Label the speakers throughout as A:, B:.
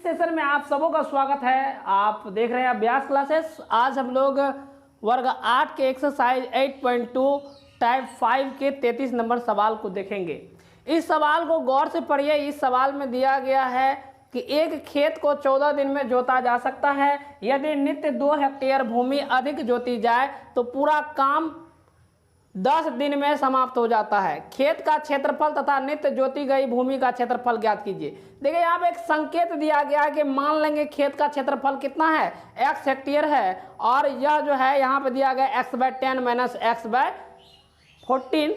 A: Session में आप सबों का स्वागत है। आप देख रहे हैं अभ्यास क्लासेस। आज हम लोग वर्ग 8 के एक्सरसाइज 8.2 टाइप 5 के 33 नंबर सवाल को देखेंगे। इस सवाल को गौर से पढ़िए। इस सवाल में दिया गया है कि एक खेत को 14 दिन में जोता जा सकता है। यदि नित्य 2 हेक्टेयर भूमि अधिक जोती जाए तो पूरा काम 10 दिन में समाप्त हो जाता है। खेत का क्षेत्रफल तथा नित्य जोती गई भूमि का क्षेत्रफल ज्ञात कीजिए। देखिए यहाँ पे एक संकेत दिया गया है कि मान लेंगे खेत का क्षेत्रफल कितना है, x हेक्टेयर है, और यह जो है यहाँ पे दिया गया x/10 minus x/14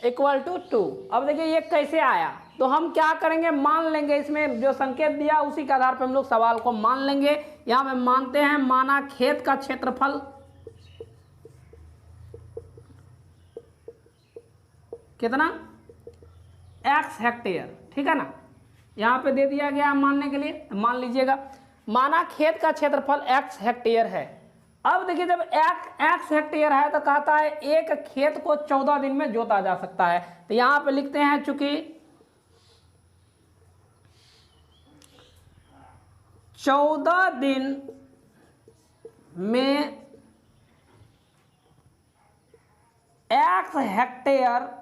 A: equal to 2। अब देखिए ये कैसे आया, तो हम क्या करेंगे, मान लेंगे। इसमें जो संकेत दिया उसी के आधार पर हम लोग सवाल को मान लेंगे। यहाँ पे मानते हैं, माना खेत का क्षेत्रफल कितना, x हेक्टेयर, ठीक है ना। यहाँ पे दे दिया गया मानने के लिए, मान लीजिएगा। माना खेत का क्षेत्रफल x हेक्टेयर है। अब देखिए जब x हेक्टेयर है तो कहता है एक खेत को 14 दिन में जोता जा सकता है। तो यहाँ पे लिखते हैं चूंकि 14 दिन में x हेक्टेयर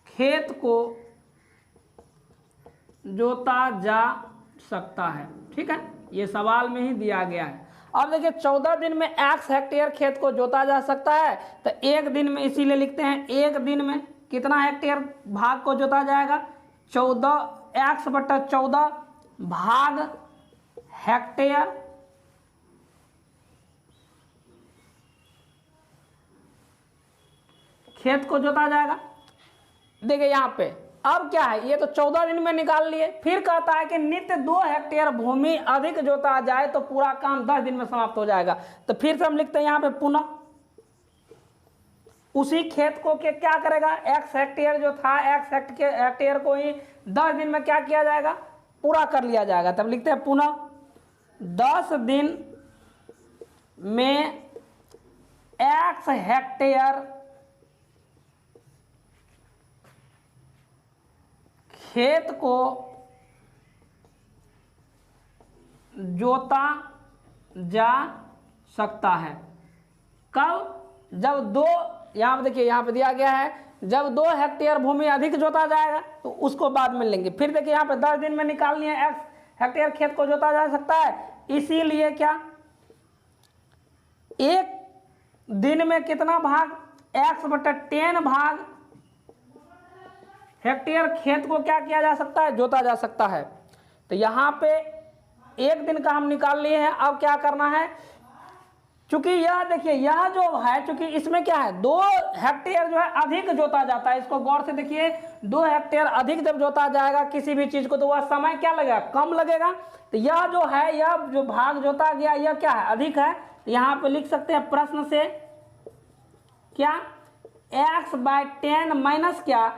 A: खेत को जोता जा सकता है, ठीक है। ये सवाल में ही दिया गया है। अब देखिए 14 दिन में x हेक्टेयर खेत को जोता जा सकता है, तो एक दिन में, इसीलिए लिखते हैं एक दिन में कितना हेक्टेयर भाग को जोता जाएगा, 14x/14 भाग हेक्टेयर खेत को जोता जाएगा। देखिए यहाँ पे अब क्या है, ये तो 14 दिन में निकाल लिए। फिर कहता है कि नित्य 2 हेक्टेयर भूमि अधिक जोता जाए तो पूरा काम 10 दिन में समाप्त हो जाएगा। तो फिर से हम लिखते हैं यहाँ पे पुनः उसी खेत को क्या करेगा, x हेक्टेयर जो था, x हेक्टेयर को ही 10 दिन में क्या किया जाएगा, पूरा कर लिया जाएगा। तब लिखते हैं पुनः 10 दिन में x हेक्टेयर खेत को जोता जा सकता है। कब, जब 2, यहाँ पे देखिए यहाँ पे दिया गया है जब 2 हेक्टेयर भूमि अधिक जोता जाएगा तो उसको बाद में लेंगे। फिर देखिए यहाँ पे 10 दिन में निकालनी है, x हेक्टेयर खेत को जोता जा सकता है। इसीलिए क्या, एक दिन में कितना भाग, x/10 भाग हेक्टेयर खेत को क्या किया जा सकता है, जोता जा सकता है। तो यहाँ पे एक दिन का हम निकाल लिए हैं। अब क्या करना है, चूंकि यह देखिए यह जो है, चूंकि इसमें क्या है, 2 हेक्टेयर जो है अधिक जोता जाता है। इसको गौर से देखिए, 2 हेक्टेयर अधिक जब जोता जाएगा किसी भी चीज को तो वह समय क्या लगेगा, कम लगेगा। तो यह जो है, यह जो भाग जोता गया यह क्या है, अधिक है। तो यहाँ पे लिख सकते हैं प्रश्न से क्या, x/10 माइनस क्या,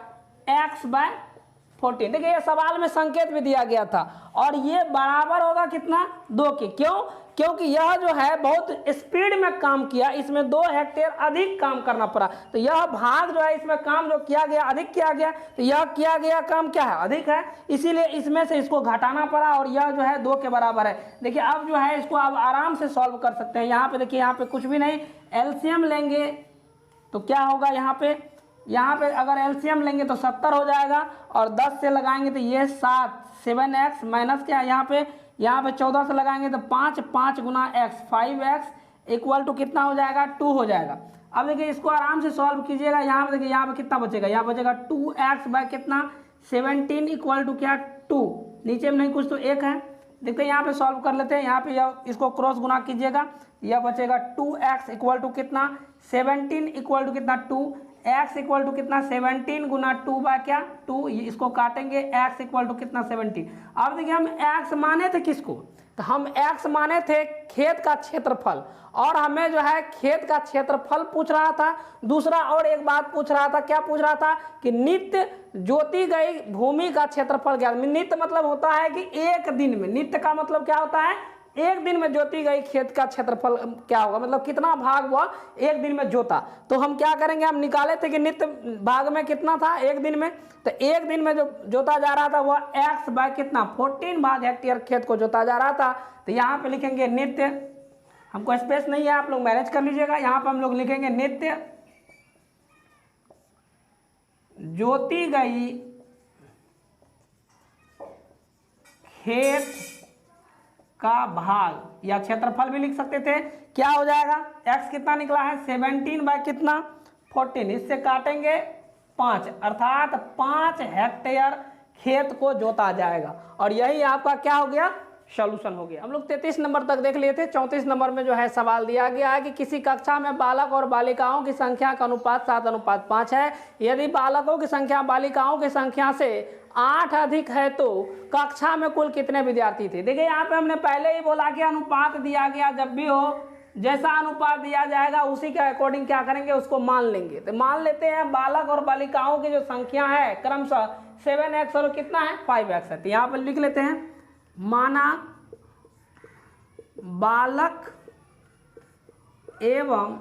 A: x/14। देखिए ये सवाल में संकेत भी दिया गया था, और ये बराबर होगा कितना, 2 के। क्यों, क्योंकि यह जो है बहुत स्पीड में काम किया, इसमें 2 हेक्टेयर अधिक काम करना पड़ा। तो यह भाग जो है, इसमें काम जो किया गया अधिक किया गया, तो यह किया गया काम क्या है, अधिक है। इसीलिए इसमें से इसको घटाना पड़ा, और यह जो है 2 के बराबर है। देखिए अब जो है इसको अब आराम से सॉल्व कर सकते हैं। यहाँ पे देखिए, यहाँ पे कुछ भी नहीं, एलसीएम लेंगे तो क्या होगा, यहाँ पे अगर एलसीएम लेंगे तो 70 हो जाएगा, और 10 से लगाएंगे तो ये 7x माइनस क्या, यहाँ पे 14 से लगाएंगे तो 5 गुना x 5x इक्वल टू कितना हो जाएगा, 2 हो जाएगा। अब देखिए इसको आराम से सॉल्व कीजिएगा। यहाँ पे देखिए, यहाँ पे कितना बचेगा, यहाँ बचेगा 2x/ कितना 17 इक्वल टू क्या 2, नीचे में नहीं कुछ तो 1 है। देखते हैं यहाँ पे सॉल्व कर लेते हैं। यहाँ पे इसको क्रॉस गुना कीजिएगा, यह बचेगा 2x इक्वल टू कितना 17 इक्वल टू कितना 2, x इक्वल टू कितना 17 गुना 2 बाय क्या 2, इसको काटेंगे, x इक्वल टू कितना 17। अब देखिए हम x माने थे किसको, तो हम x माने थे खेत का क्षेत्रफल, और हमें जो है खेत का क्षेत्रफल पूछ रहा था। दूसरा और एक बात पूछ रहा था, क्या पूछ रहा था कि नित्य जोती गई भूमि का क्षेत्रफल क्या। नित्य मतलब होता है कि एक दिन में, नित्य का मतलब क्या होता है, एक दिन में जोती गई खेत का क्षेत्रफल क्या होगा, मतलब कितना भाग हुआ एक दिन में जोता। तो हम क्या करेंगे, हम निकाले थे कि नित्य भाग में कितना था एक दिन में, तो एक दिन में जो जोता जा रहा था वह x बाय कितना 14 भाग हेक्टेयर खेत को जोता जा रहा था। तो यहाँ पे लिखेंगे नित्य, हमको स्पेस नहीं है, आप लोग मैनेज कर लीजिएगा। यहाँ पे हम लोग लिखेंगे नित्य जोती गई खेत का भाग या क्षेत्रफल भी लिख सकते थे। क्या हो जाएगा, x कितना निकला है 17 बाय कितना 14, इससे काटेंगे 5, अर्थात 5 हेक्टेयर खेत को जोता जाएगा। और यही आपका क्या हो गया, सॉल्यूशन हो गया। हम लोग 33 नंबर तक देख लिए थे। 34 नंबर में जो है सवाल दिया गया है कि किसी कक्षा में बालक और बालिकाओं की संख्या का अनुपात 7:5 है। यदि बालकों की संख्या बालिकाओं की संख्या से 8 अधिक है तो कक्षा में कुल कितने विद्यार्थी थे। देखिए यहाँ पे हमने पहले ही बोला कि अनुपात दिया गया जब भी हो, जैसा अनुपात दिया जाएगा उसी के अकॉर्डिंग क्या करेंगे, उसको मान लेंगे। तो मान लेते हैं बालक और बालिकाओं की जो संख्या है क्रमशः 7x और कितना है 5x है। तो यहाँ पर लिख लेते हैं, माना बालक एवं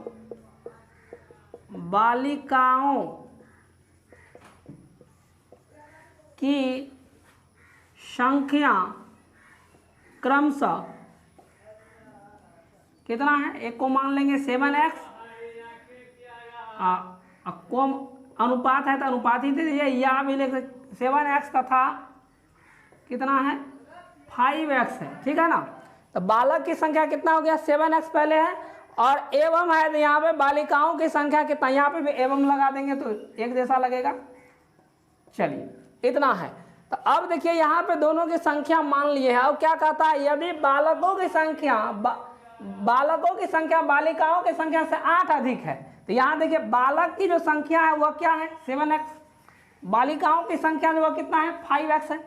A: बालिकाओं की संख्या क्रमशः कितना है, एक को मान लेंगे 7x, कौन अनुपात है तो अनुपात ही दीजिए, या भी लिख 7x तथा कितना है 5x है, ठीक है ना। तो बालक की संख्या कितना हो गया 7x पहले है, और एवं है तो यहाँ पे बालिकाओं की संख्या कितना, यहाँ पे भी एवं लगा देंगे तो एक जैसा लगेगा। चलिए इतना है। तो अब देखिए यहाँ पे दोनों की संख्या मान लिए है। अब क्या कहता है, यदि बालकों की संख्या बालिकाओं की संख्या से 8 अधिक है, तो यहाँ देखिए बालक की जो संख्या है वह क्या है 7x, बालिकाओं की संख्या जो कितना है 5x है।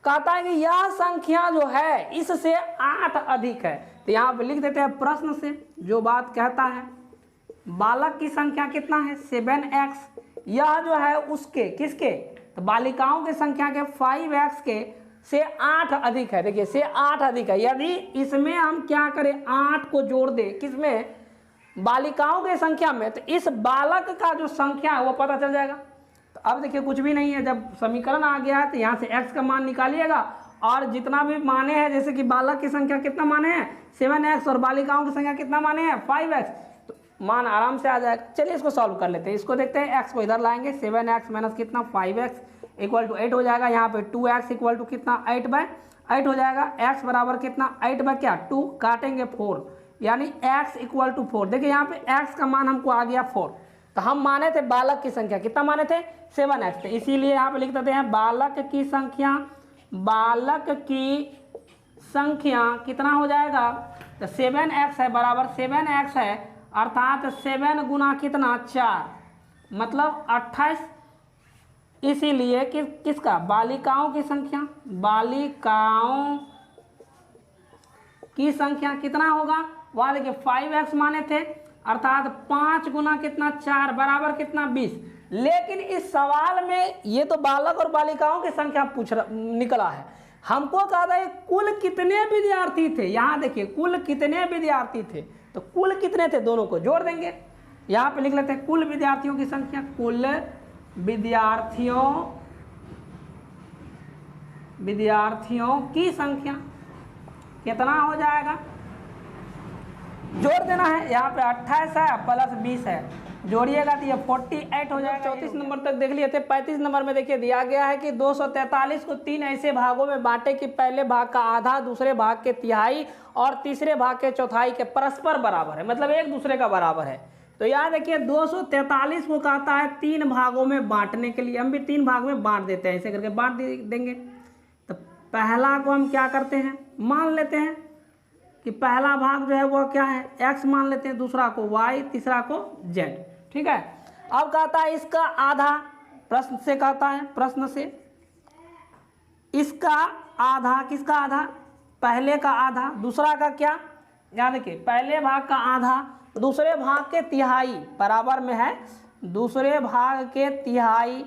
A: कहता है कि यह संख्या जो है इससे 8 अधिक है। तो यहाँ पे लिख देते हैं प्रश्न से जो बात कहता है, बालक की संख्या कितना है 7x, यह जो है उसके किसके, तो बालिकाओं की संख्या के 5x के से 8 अधिक है। देखिए से 8 अधिक है। यदि इसमें हम क्या करें 8 को जोड़ दें किसमें, बालिकाओं की संख्या में, तो इस बालक का जो संख्या है वो पता चल जाएगा। तो अब देखिए कुछ भी नहीं है, जब समीकरण आ गया है तो यहाँ से x का मान निकालिएगा और जितना भी माने हैं, जैसे कि बालक की संख्या कितना माने हैं 7x और बालिकाओं की संख्या कितना माने हैं 5x, तो मान आराम से आ जाएगा। चलिए इसको सॉल्व कर लेते हैं। इसको देखते हैं, x को इधर लाएंगे 7x माइनस कितना 5x इक्वल टू 8 हो जाएगा। यहाँ पे 2x इक्वल टू कितना 8/8 हो जाएगा। x बराबर कितना 8/2 काटेंगे 4, यानी x इक्वल टू 4। देखिए यहाँ पे x का मान हमको आ गया 4। तो हम माने थे बालक की संख्या कितना माने थे 7x, तो इसीलिए यहाँ पे लिख देते हैं बालक की संख्या कितना हो जाएगा, तो 7x है बराबर 7x है, अर्थात 7 गुना कितना 4 मतलब 28। इसीलिए किसका, बालिकाओं की संख्या कितना होगा, वह देखिए 5x माने थे, अर्थात 5 गुना कितना 4 बराबर कितना 20। लेकिन इस सवाल में ये तो बालक और बालिकाओं की संख्या निकला है, हमको कहा था कुल कितने विद्यार्थी थे। यहाँ देखिए कुल कितने विद्यार्थी थे, तो कुल कितने थे दोनों को जोड़ देंगे। यहाँ पे लिख लेते हैं कुल विद्यार्थियों की संख्या, कुल विद्यार्थियों की संख्या कितना हो जाएगा, जोड़ देना है। यहाँ पे 28 है प्लस 20 है, जोड़िएगा तो ये 48 हो जाएगा। 34 नंबर तक देख लिए थे। 35 नंबर में देखिए दिया गया है कि 243 को 3 ऐसे भागों में बांटे कि पहले भाग का आधा दूसरे भाग के तिहाई और तीसरे भाग के चौथाई के परस्पर बराबर है, मतलब एक दूसरे का बराबर है। तो यहाँ देखिए 243 को कहता है 3 भागों में बांटने के लिए। हम भी 3 भाग में बांट देते हैं, ऐसे करके बांट देंगे। तो पहला को हम क्या करते हैं, मान लेते हैं कि पहला भाग जो है वो क्या है x मान लेते हैं, दूसरा को y, तीसरा को z, ठीक है। अब कहता है इसका आधा, प्रश्न से कहता है, प्रश्न से इसका आधा, किसका आधा, पहले का आधा, दूसरा का क्या, यहाँ देखिए पहले भाग का आधा दूसरे भाग के तिहाई बराबर में है, दूसरे भाग के तिहाई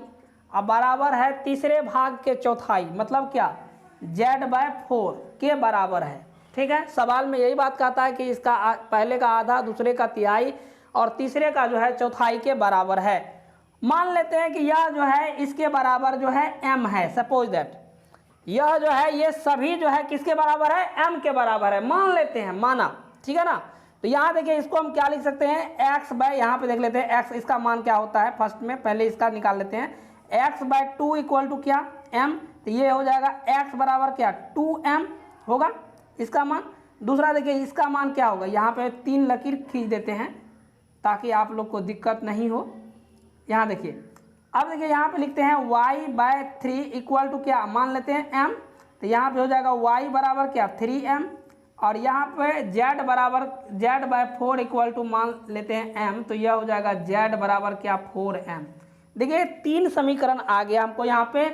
A: अब बराबर है तीसरे भाग के चौथाई, मतलब क्या z/4 के बराबर है। ठीक है, सवाल में यही बात कहता है कि इसका पहले का आधा, दूसरे का तिहाई और तीसरे का जो है चौथाई के बराबर है। मान लेते हैं कि यह जो है इसके बराबर जो है m है, सपोज दैट यह जो है ये सभी जो है किसके बराबर है, m के बराबर है, मान लेते हैं, माना, ठीक है ना। तो यहाँ देखिए इसको हम क्या लिख सकते हैं, x बाय, यहाँ पे देख लेते हैं x, इसका मान क्या होता है, फर्स्ट में पहले इसका निकाल लेते हैं, x बाय 2 इक्वल टू क्या, m, तो ये हो जाएगा x बराबर क्या 2m होगा इसका मान। दूसरा देखिए इसका मान क्या होगा, यहाँ पे 3 लकीर खींच देते हैं ताकि आप लोग को दिक्कत नहीं हो। यहाँ देखिए, अब देखिए यहाँ पे लिखते हैं y बाय 3 इक्वल टू क्या, मान लेते हैं m, तो यहाँ पे हो जाएगा y बराबर क्या 3m, और यहाँ पे z बराबर z बाय 4 इक्वल टू मान लेते हैं m, तो यह हो जाएगा z बराबर क्या 4m। देखिए 3 समीकरण आ गया हमको, यहाँ पे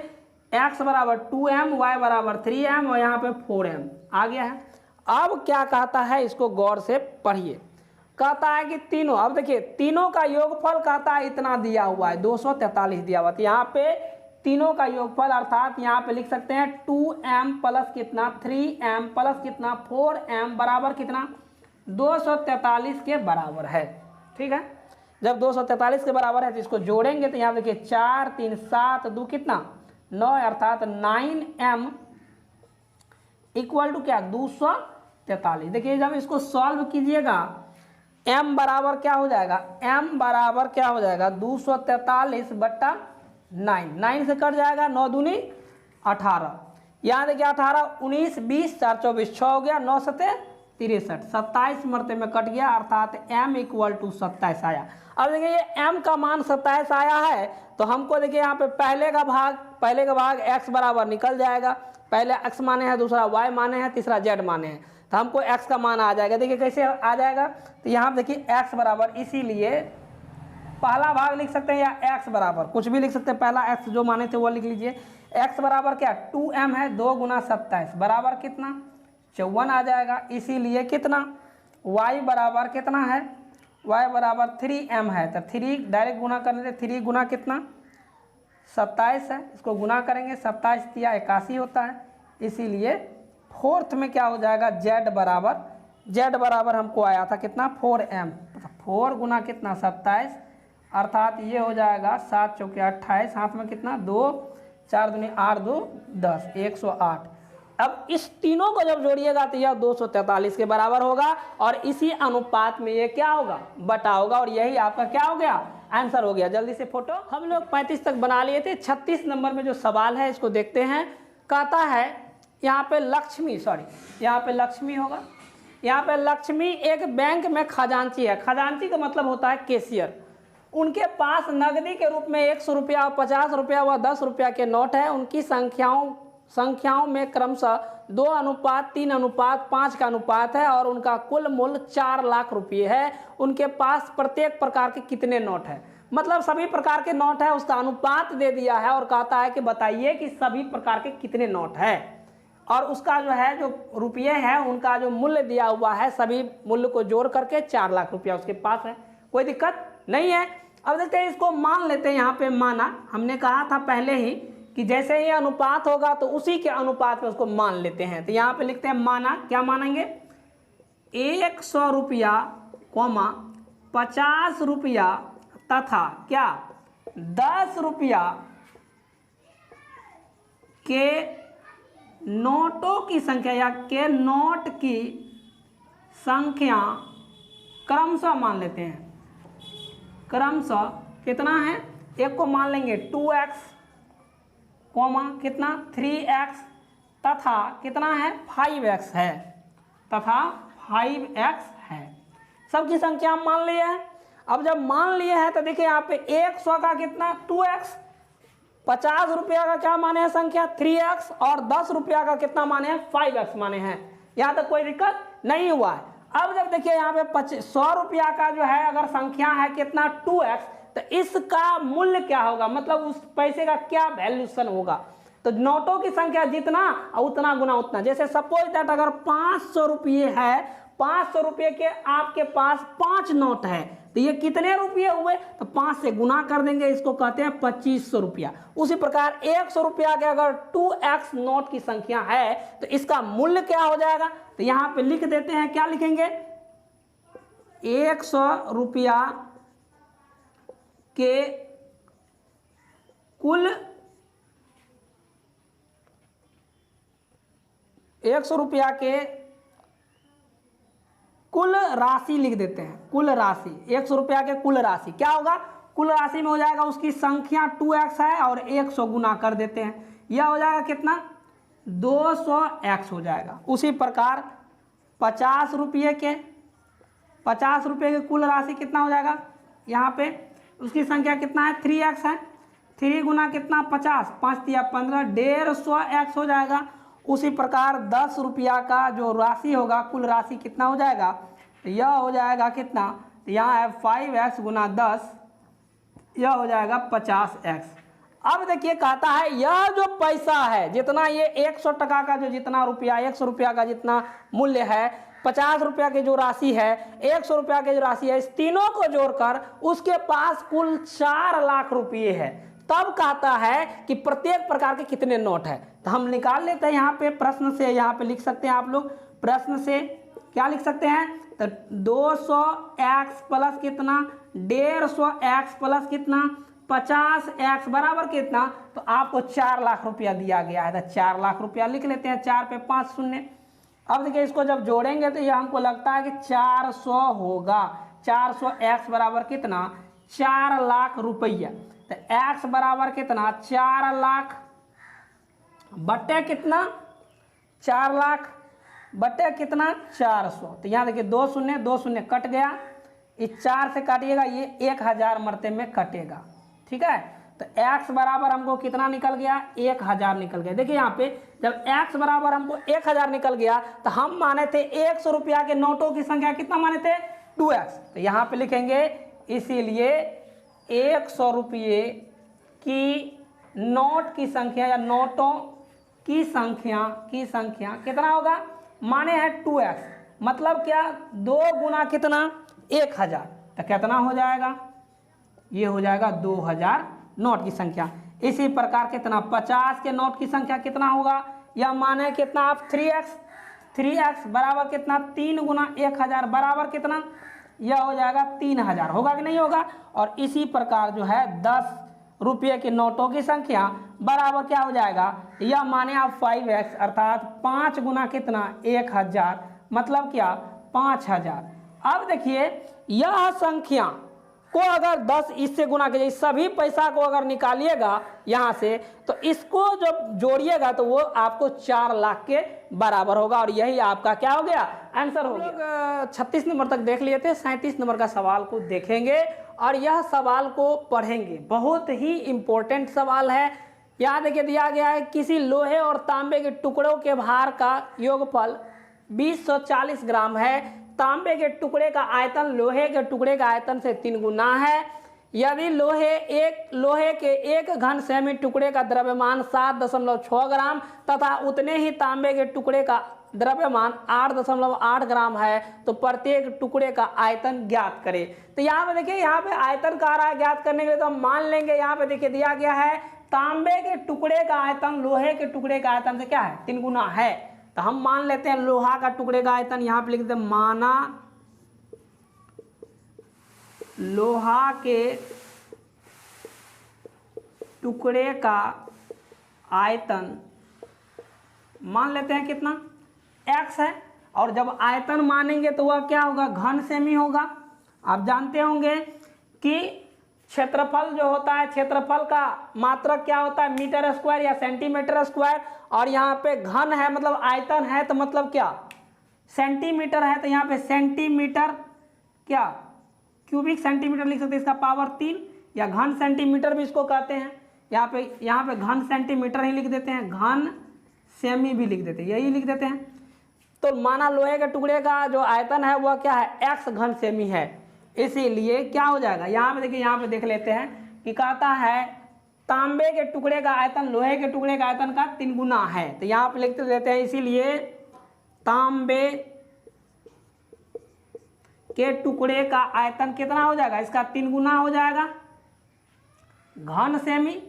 A: x बराबर 2m, y बराबर 3m और यहाँ पे 4m आ गया है। अब क्या कहता है, इसको गौर से पढ़िए, कहता है कि तीनों, अब देखिए तीनों का योगफल कहता है इतना दिया हुआ है 243 दिया हुआ, तो यहाँ पे तीनों का योगफल अर्थात यहाँ पे लिख सकते हैं 2m प्लस कितना 3m प्लस कितना 4m बराबर कितना 243 के बराबर है। ठीक है, जब 243 के बराबर है तो इसको जोड़ेंगे तो यहाँ देखिए 4 3 7 2 कितना 9 अर्थात 9m इक्वल टू क्या 243। देखिए जब इसको सॉल्व कीजिएगा m बराबर क्या हो जाएगा, m बराबर क्या हो जाएगा 243 बट्टा 9, 9 से कट जाएगा 9 दूनी 18, यहाँ देखिए 18 19 20 4 24 6 हो गया, 9 सते 63, 27 मरते में कट गया अर्थात m इक्वल टू 27 आया। अब देखिए ये m का मान 27 आया है तो हमको देखिए यहाँ पे पहले का भाग x बराबर निकल जाएगा, पहले x माने हैं, दूसरा y माने हैं, तीसरा z माने हैं, तो हमको x का मान आ जाएगा। देखिए कैसे आ जाएगा, तो यहाँ देखिए x बराबर, इसीलिए पहला भाग लिख सकते हैं या x बराबर कुछ भी लिख सकते हैं, पहला x जो माने थे वो लिख लीजिए। x बराबर क्या 2m है, 2 गुना 27 बराबर कितना 54 आ जाएगा, इसीलिए कितना y बराबर कितना है, y बराबर 3m है, तो 3 डायरेक्ट गुना करने से 3 गुना कितना 27 है, इसको गुना करेंगे 27 तिया 81 होता है, इसीलिए फोर्थ में क्या हो जाएगा z बराबर हमको आया था कितना 4m, 4 गुना कितना 27 अर्थात ये हो जाएगा 7 चौके 28, हाथ में कितना 2 4 दूनी 8 2 10 108। अब इस तीनों को जब जोड़िएगा तो यह 243 के बराबर होगा और इसी अनुपात में ये क्या होगा बटा होगा, और यही आपका क्या हो गया आंसर हो गया। जल्दी से फोटो हम लोग 35 तक बना लिए थे। 36 नंबर में जो सवाल है इसको देखते हैं। कहता है यहाँ पे लक्ष्मी, यहाँ पे लक्ष्मी होगा, यहाँ पे लक्ष्मी एक बैंक में खजांची है, खजांची का मतलब होता है कैशियर। उनके पास नकदी के रूप में 100 रुपया, 50 रुपया व 10 रुपया के नोट है। उनकी संख्याओं में क्रमशः 2:3:5 का अनुपात है और उनका कुल मूल्य 4 लाख रुपये है। उनके पास प्रत्येक प्रकार के कितने नोट है, मतलब सभी प्रकार के नोट है, उसका अनुपात दे दिया है और कहता है कि बताइए कि सभी प्रकार के कितने नोट है, और उसका जो है जो रुपये है उनका जो मूल्य दिया हुआ है सभी मूल्य को जोड़ करके 4 लाख रुपया उसके पास है। कोई दिक्कत नहीं है। अब देखते हैं इसको मान लेते हैं। यहाँ पे माना, हमने कहा था पहले ही कि जैसे ही अनुपात होगा तो उसी के अनुपात में उसको मान लेते हैं। तो यहाँ पे लिखते हैं माना, क्या मानेंगे 100 रुपया 50 रुपया तथा क्या 10 रुपया के नोटों की संख्या या के नोट की संख्या क्रमशः मान लेते हैं। क्रमशः कितना है, एक को मान लेंगे 2x कितना 3x तथा कितना है 5x है, तथा 5x है। सबकी संख्या हम मान लिए हैं। अब जब मान लिए हैं तो देखिए यहाँ पे 100 का कितना 2x, 50 रुपया का क्या माने हैं संख्या 3x और 10 रुपया का कितना माने हैं 5x माने हैं। यहाँ तक कोई दिक्कत नहीं हुआ है। अब जब देखिए यहाँ पे 100 रुपया का जो है अगर संख्या है कितना 2x, तो इसका मूल्य क्या होगा, मतलब उस पैसे का क्या वैल्यूशन होगा। तो नोटों की संख्या जितना और उतना गुना उतना। जैसे सपोज दैट अगर 500 रुपये है, 500 रुपये के आपके पास 5 नोट है, तो ये कितने रुपये हुए, तो 5 से गुना कर देंगे, इसको कहते हैं 2500 रुपया। उसी प्रकार 100 रुपया के अगर 2x नोट की संख्या है तो इसका मूल्य क्या हो जाएगा, तो यहाँ पे लिख देते हैं, क्या लिखेंगे, 100 रुपया के कुल 100 रुपया के कुल राशि लिख देते हैं, कुल राशि 100 रुपया के कुल राशि क्या होगा, कुल राशि में हो जाएगा उसकी संख्या 2x है और 100 गुना कर देते हैं, यह हो जाएगा कितना, 200x हो जाएगा। उसी प्रकार 50 रुपये के कुल राशि कितना हो जाएगा, यहाँ पे उसकी संख्या कितना है, 3x है, 3 गुना कितना 50, 5 या 15, 150x हो जाएगा। उसी प्रकार 10 रुपया का जो राशि होगा, कुल राशि कितना हो जाएगा, तो यह हो जाएगा कितना, तो यहाँ है 5x गुना 10, यह हो जाएगा 50x। अब देखिए कहता है यह जो पैसा है, जितना ये 100 टका का जो जितना रुपया, 100 रुपया का जितना मूल्य है, 50 रुपया की जो राशि है, 100 रुपया की जो राशि है, इस तीनों को जोड़कर उसके पास कुल 4 लाख रुपये है। तब कहता है कि प्रत्येक प्रकार के कितने नोट है, तो हम निकाल लेते हैं यहाँ पे प्रश्न से, यहाँ पे लिख सकते हैं आप लोग, प्रश्न से क्या लिख सकते हैं, तो 200x प्लस कितना, 150x प्लस कितना, 50x बराबर कितना, तो आपको 4 लाख रुपया दिया गया है, तो 4 लाख रुपया लिख लेते हैं, 4 पे 5 शून्य। अब देखिए इसको जब जोड़ेंगे तो ये हमको लगता है कि 400 होगा, 400x बराबर कितना, 4 लाख रुपया, तो x बराबर कितना, 4 लाख बटे कितना, 4 लाख बटे कितना, 400। तो यहाँ देखिए 2 शून्य कट गया, इस 4 से काटिएगा, ये 1000 मरते में कटेगा, ठीक है। तो x बराबर हमको कितना निकल गया, 1000 निकल गया। देखिए यहाँ पे जब x बराबर हमको 1000 निकल गया तो हम माने थे 100 रुपया के नोटों की संख्या कितना माने थे, 2x, तो यहाँ पे लिखेंगे इसीलिए 100 रुपये की नोट की संख्या या नोटों की संख्या कितना होगा, माने है 2x, मतलब क्या, 2 गुना कितना, 1000, तो कितना हो जाएगा, ये हो जाएगा 2000 नोट की संख्या। इसी प्रकार कितना, 50 के नोट की संख्या कितना होगा, या माने कितना आप 3x बराबर कितना, 3 गुना 1000 बराबर कितना, यह हो जाएगा 3000, होगा कि नहीं होगा। और इसी प्रकार जो है 10 रुपये के नोटों की संख्या बराबर क्या हो जाएगा, यह माने आप 5x अर्थात 5 गुना कितना, 1000, मतलब क्या, 5000। अब देखिए यह संख्या को अगर 10 इससे गुना कीजिए, सभी पैसा को अगर निकालिएगा यहाँ से, तो इसको जब जोड़िएगा तो वो आपको 4 लाख के बराबर होगा, और यही आपका क्या हो गया, आंसर हो गया। 36 नंबर तक देख लिए थे, 37 नंबर का सवाल को देखेंगे और यह सवाल को पढ़ेंगे, बहुत ही इंपॉर्टेंट सवाल है। यहाँ देखिए दिया गया है, किसी लोहे और तांबे के टुकड़ों के भार का योगफल 2040 ग्राम है, तांबे के टुकड़े का आयतन लोहे के टुकड़े का आयतन से 3 गुना है। यदि लोहे के 1 घन सेमी टुकड़े का द्रव्यमान 7.6 ग्राम तथा उतने ही तांबे के टुकड़े का द्रव्यमान 8.8 ग्राम है, तो प्रत्येक टुकड़े का आयतन ज्ञात करें। तो यहाँ पे देखिए, यहाँ पे आयतन कह रहा है ज्ञात करने के लिए, तो हम मान लेंगे, यहाँ पे देखिए दिया गया है तांबे के टुकड़े का आयतन लोहे के टुकड़े का आयतन से क्या है, 3 गुना है। तो हम मान लेते हैं लोहा का टुकड़े का आयतन, यहाँ पे लिख देते हैं, माना लोहा के टुकड़े का आयतन मान लेते हैं कितना, x है, और जब आयतन मानेंगे तो वह क्या होगा, घन सेमी होगा। आप जानते होंगे कि क्षेत्रफल जो होता है, क्षेत्रफल का मात्रक क्या होता है, मीटर स्क्वायर या सेंटीमीटर स्क्वायर, और यहाँ पे घन है मतलब आयतन है, तो मतलब क्या, सेंटीमीटर है, तो यहाँ पे सेंटीमीटर क्या, क्यूबिक सेंटीमीटर लिख सकते हैं, इसका पावर 3, या घन सेंटीमीटर भी इसको कहते हैं। यहाँ पे घन सेंटीमीटर ही लिख देते हैं, घन सेमी भी लिख देते हैं, यही लिख देते हैं। तो माना लोहे के टुकड़े का जो आयतन है वह क्या है, x घन सेमी है, इसीलिए क्या हो जाएगा, यहाँ पे देखिए, यहाँ पे देख लेते हैं कि कहता है तांबे के टुकड़े का आयतन लोहे के टुकड़े का आयतन का 3 गुना है, तो यहाँ पे लिखते देते हैं, इसीलिए तांबे के टुकड़े का आयतन कितना हो जाएगा, इसका 3 गुना हो जाएगा घन सेमी,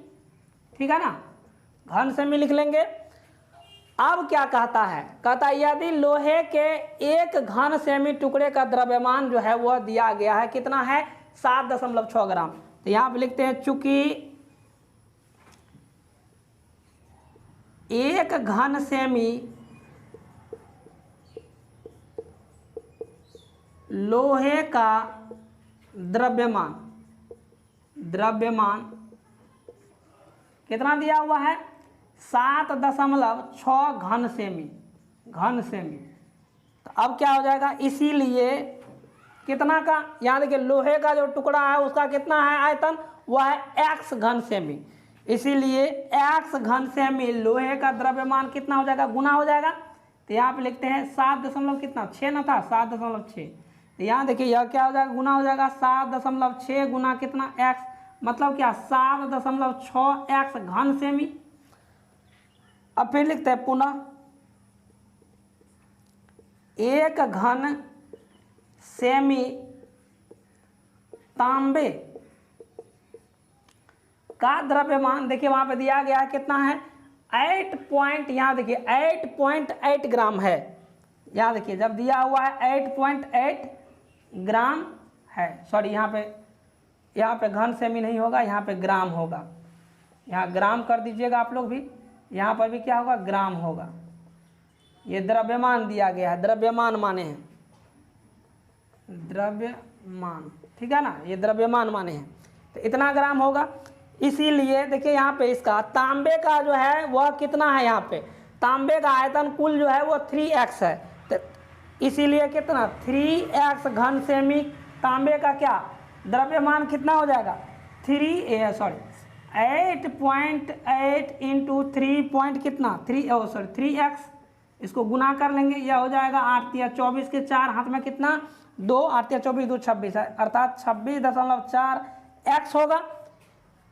A: ठीक है ना, घन सेमी लिख लेंगे। अब क्या कहता है, कहता है यदि लोहे के 1 घन सेमी टुकड़े का द्रव्यमान जो है वह दिया गया है, कितना है 7.6 ग्राम। तो यहाँ पे लिखते हैं चूंकि 1 घन सेमी लोहे का द्रव्यमान कितना दिया हुआ है 7.6 घन सेमी। तो अब क्या हो जाएगा, इसीलिए कितना का, यहाँ देखिए लोहे का जो टुकड़ा है उसका कितना है आयतन, वह है x घन सेमी। इसीलिए x घन सेमी लोहे का द्रव्यमान कितना हो जाएगा, गुना हो जाएगा। तो यहाँ पे लिखते हैं 7.6 ना था 7.6। तो यहाँ देखिए यह क्या हो जाएगा, गुना हो जाएगा 7.6 गुना कितना x, मतलब क्या 7.6 x घन सेमी। अब फिर लिखते हैं पुनः 1 घन सेमी तांबे का द्रव्यमान, देखिए वहां पे दिया गया है कितना है यहाँ देखिए 8.8 ग्राम है। यहाँ देखिए जब दिया हुआ है 8.8 ग्राम है, सॉरी यहाँ पे घन सेमी नहीं होगा, यहाँ पे ग्राम होगा, यहाँ ग्राम कर दीजिएगा आप लोग भी, यहाँ पर भी क्या होगा ग्राम होगा। ये द्रव्यमान दिया गया है, द्रव्यमान माने हैं, द्रव्यमान, ठीक है ना, ये द्रव्यमान माने हैं। तो इतना ग्राम होगा। इसीलिए देखिए यहाँ पे इसका तांबे का जो है वह कितना है, यहाँ पे तांबे का आयतन कुल जो है वो 3x है। तो इसीलिए कितना 3x घन सेमी तांबे का क्या द्रव्यमान कितना हो जाएगा 8.8 इंटू 3x, इसको गुना कर लेंगे, यह हो जाएगा 8 या 24 के 4 हाथ में कितना 2, 8 या 24 2 26 है, अर्थात 26.4 x होगा।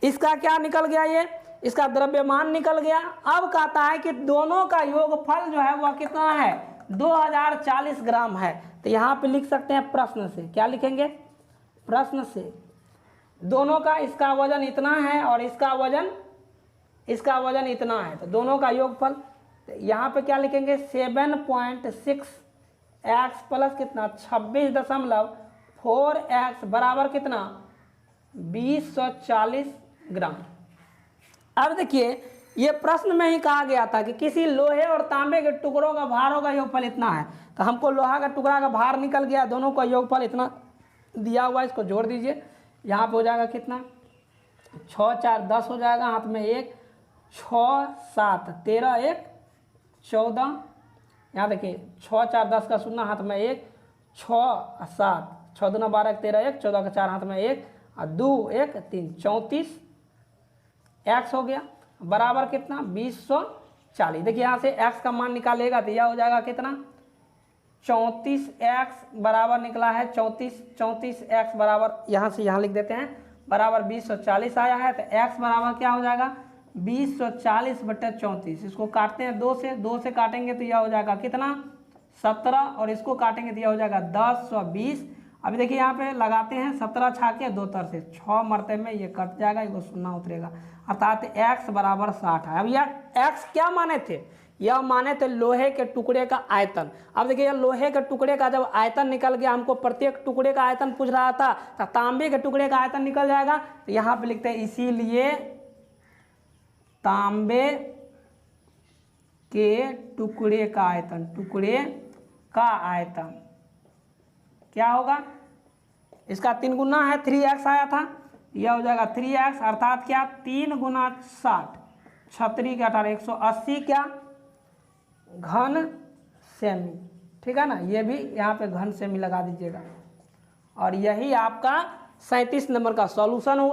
A: इसका क्या निकल गया, ये इसका द्रव्यमान निकल गया। अब कहता है कि दोनों का योगफल जो है वह कितना है 2040 ग्राम है। तो यहाँ पे लिख सकते हैं प्रश्न से, क्या लिखेंगे प्रश्न से, दोनों का, इसका वजन इतना है और इसका वजन इतना है, तो दोनों का योगफल। तो यहाँ पे क्या लिखेंगे 7.6 x प्लस कितना 26.4x बराबर कितना 2040 ग्राम। अब देखिए ये प्रश्न में ही कहा गया था कि किसी लोहे और तांबे के टुकड़ों का भारों का योगफल इतना है। तो हमको लोहा का टुकड़ा का भार निकल गया, दोनों का योगफल इतना दिया हुआ है, इसको जोड़ दीजिए। यहाँ पे हो जाएगा कितना 6 4 10 हो जाएगा, हाथ में 1, 6 7 13 1 14, यहाँ देखिए 6 4 10 का 0 हाथ में 1, 6 7 6 2 12 13 1 14 का 4 हाथ में 1 और 2 1 3 34 x हो गया बराबर कितना 2040। देखिए यहाँ से x का मान निकालेगा तो यह हो जाएगा कितना 34x बराबर निकला है 34x बराबर, यहाँ से यहाँ लिख देते हैं बराबर 2040 आया है। तो x बराबर क्या हो जाएगा 2040/34। इसको काटते हैं 2 से काटेंगे तो यह हो जाएगा कितना 17 और इसको काटेंगे तो यह हो जाएगा 10 और 20। अभी देखिए यहाँ पे लगाते हैं 17 छाके 2 तर से 6 मरते में ये कट जाएगा, ये 0 उतरेगा, अर्थात x बराबर 60 है। अब यह x क्या माने थे, यह माने थे लोहे के टुकड़े का आयतन। अब देखिए लोहे के टुकड़े का जब आयतन निकल गया, हमको प्रत्येक टुकड़े का आयतन पूछ रहा था, तो तांबे के टुकड़े का आयतन निकल जाएगा। तो यहाँ पे लिखते हैं इसीलिए तांबे के टुकड़े का आयतन, टुकड़े का आयतन क्या होगा, इसका 3 गुना है 3x आया था, यह हो जाएगा 3x अर्थात क्या 3 गुना 60 36 के 18 180 क्या घन सेमी, ठीक है ना। ये भी यहाँ पे घन सेमी लगा दीजिएगा और यही आपका 37 नंबर का सॉल्यूशन होगा।